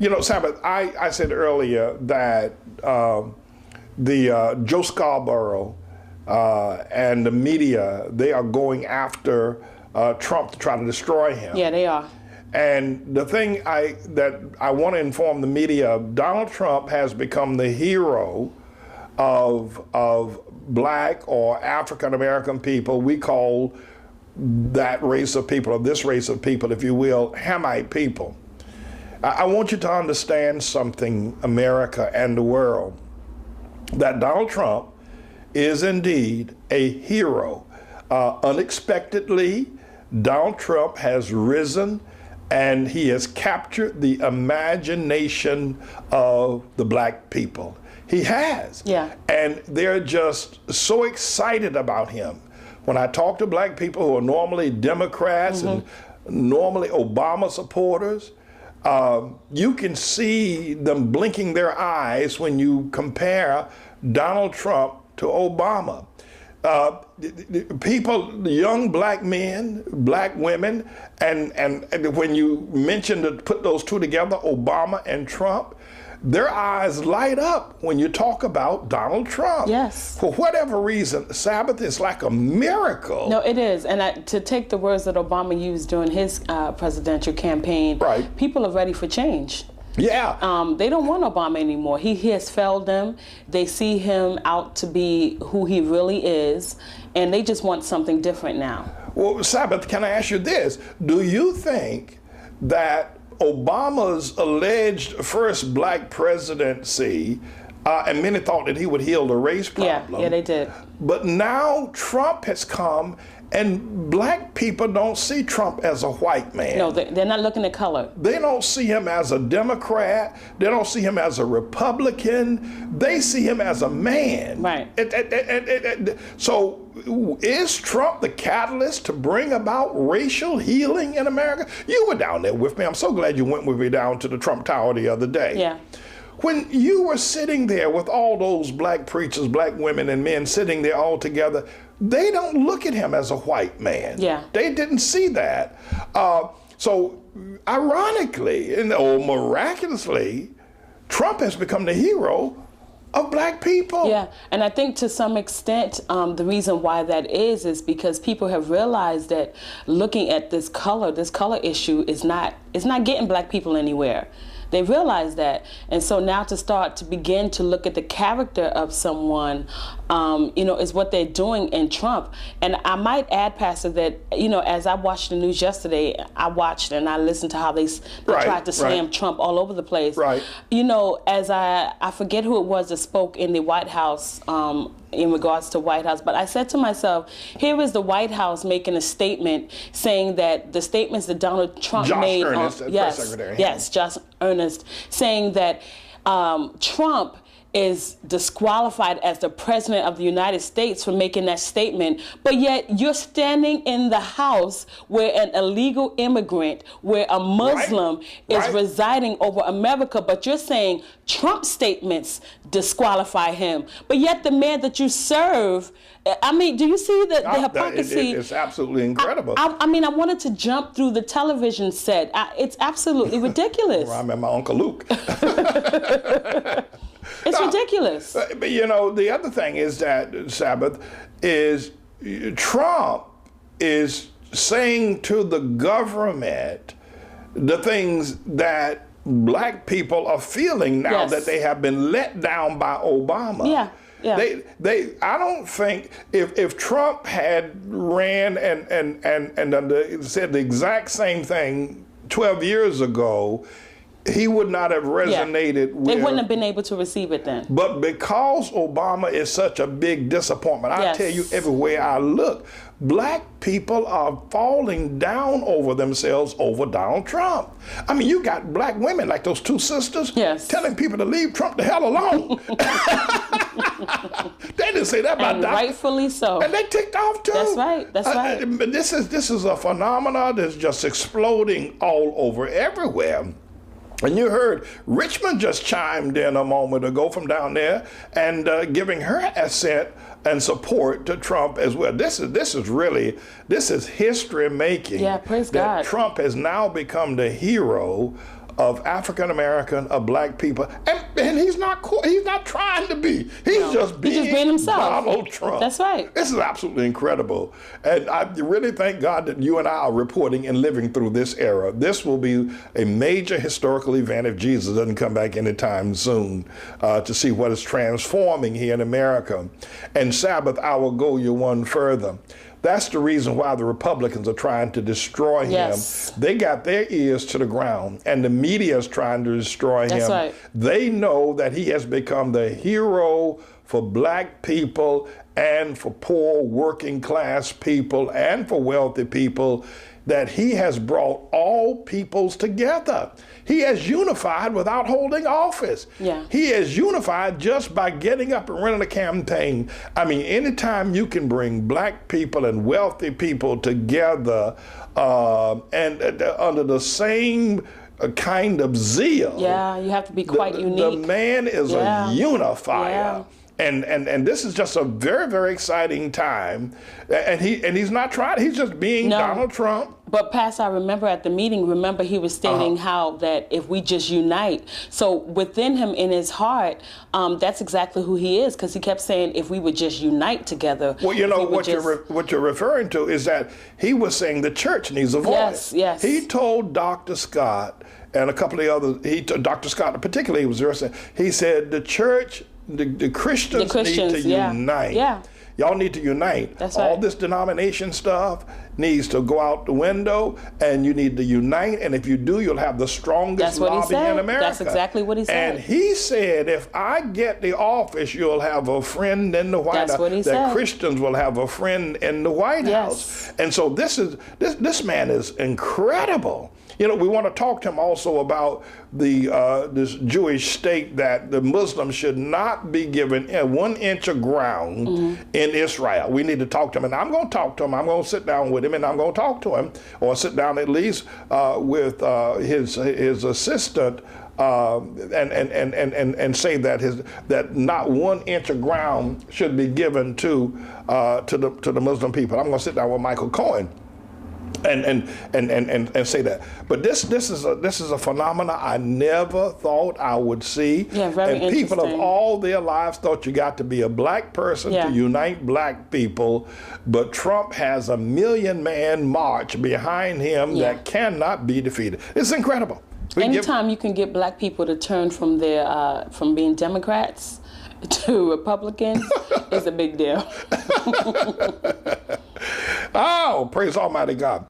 You know, Sabbath, I said earlier that Joe Scarborough and the media, they are going after Trump to try to destroy him. Yeah, they are. And the thing that I want to inform the media of, Donald Trump has become the hero of black or African American people. We call that race of people, or this race of people, if you will, Hamite people. I want you to understand something, America and the world, that Donald Trump is indeed a hero. Unexpectedly, Donald Trump has risen and he has captured the imagination of the black people. He has. Yeah. And they're just so excited about him. When I talk to black people who are normally Democrats and normally Obama supporters, you can see them blinking their eyes when you compare Donald Trump to Obama. People, young black men, black women, and when you mention to put those two together, Obama and Trump, their eyes light up when you talk about Donald Trump. Yes. For whatever reason, Sabbath is like a miracle. No, it is. And to take the words that Obama used during his presidential campaign, right. People are ready for change. Yeah. They don't want Obama anymore. He has failed them. They see him out to be who he really is, and they just want something different now. Well, Sabbath, can I ask you this? Do you think that Obama's alleged first black presidency, and many thought that he would heal the race problem. Yeah, they did. But now Trump has come, and black people don't see Trump as a white man. No, they're not looking at color. They don't see him as a Democrat. They don't see him as a Republican. They see him as a man. Right. So is Trump the catalyst to bring about racial healing in America? You were down there with me. I'm so glad you went with me down to the Trump Tower the other day. Yeah. When you were sitting there with all those black preachers, black women and men sitting there all together, they don't look at him as a white man. Yeah. They didn't see that. So ironically, or miraculously, Trump has become the hero of black people. Yeah, and I think to some extent, the reason why that is because people have realized that looking at this color issue is not getting black people anywhere. They realize that. And so now to begin to look at the character of someone, is what they're doing in Trump. And I might add, Pastor, that, as I watched the news yesterday, I watched and I listened to how they tried to slam Trump all over the place. Right. As I forget who it was that spoke in the White House, in regards to White House, but I said to myself, here is the White House making a statement saying that the statements that Donald Trump made, Josh Earnest, press secretary. Yes, Josh Earnest, saying that Trump is disqualified as the president of the United States for making that statement, but yet you're standing in the house where an illegal immigrant, where a Muslim is residing over America, but you're saying Trump's statements disqualify him, but yet the man that you serve, I mean, do you see the hypocrisy? It's absolutely incredible. I mean, I wanted to jump through the television set. It's absolutely ridiculous. Well, I remember my Uncle Luke. It's ridiculous. But the other thing is that, Sabbath, is Trump is saying to the government the things that black people are feeling now that they have been let down by Obama. Yeah. Yeah. I don't think if Trump had ran and said the exact same thing 12 years ago, he would not have resonated with... They wouldn't have been able to receive it then. But because Obama is such a big disappointment, I tell you, everywhere I look, black people are falling down over themselves over Donald Trump. I mean, you got black women like those two sisters telling people to leave Trump the hell alone. They didn't say that about Donald. Rightfully so. And they ticked off too. That's right. That's right. This is a phenomenon that's just exploding all over everywhere. And you heard Richmond just chimed in a moment ago from down there and giving her assent and support to Trump as well. This is history making. Yeah, praise that God. Trump has now become the hero of African American, of black people, and he's not trying to be. He's just being himself. Donald Trump. That's right. This is absolutely incredible, and I really thank God that you and I are reporting and living through this era. This will be a major historical event if Jesus doesn't come back anytime soon, to see what is transforming here in America. And Sabbath, I will go you one further. That's the reason why the Republicans are trying to destroy him. Yes. They got their ears to the ground, and the media is trying to destroy That's him. right. They know that he has become the hero for black people and for poor working class people and for wealthy people, that he has brought all peoples together. He has unified without holding office. Yeah. He has unified just by getting up and running a campaign. I mean, anytime you can bring black people and wealthy people together and under the same kind of zeal. Yeah, you have to be quite unique. The man is a unifier. Yeah. And this is just a very, very exciting time. And he's not trying, he's just being Donald Trump. But Pastor, I remember at the meeting, he was stating how that if we just unite, so within him, in his heart, that's exactly who he is, because he kept saying if we would just unite together. Well, you know, what you're referring to is that he was saying the church needs a voice. Yes, yes. He told Dr. Scott and a couple of others, Dr. Scott particularly, was there, he said the church, the Christians need to unite. Yeah. Y'all need to unite. That's All right. this denomination stuff needs to go out the window, and you need to unite. And if you do, you'll have the strongest lobby in America. That's exactly what he said. And he said, if I get the office, you'll have a friend in the White House. That's what he said. Christians will have a friend in the White House. And so this man is incredible. You know, we want to talk to him also about this Jewish state that the Muslims should not be given 1 inch of ground in Israel. We need to talk to him, and I'm going to talk to him. I'm going to sit down with him, and I'm going to talk to him, or sit down at least with his assistant. And say that not 1 inch of ground should be given to the Muslim people. I'm going to sit down with Michael Cohen and say that. But this is a phenomena I never thought I would see. Yeah, very and people interesting. of all their lives thought you got to be a black person to unite black people, but Trump has a 1 million man march behind him that cannot be defeated. It's incredible. Anytime you can get black people to turn from their from being Democrats to Republicans is a big deal. Oh, praise Almighty God.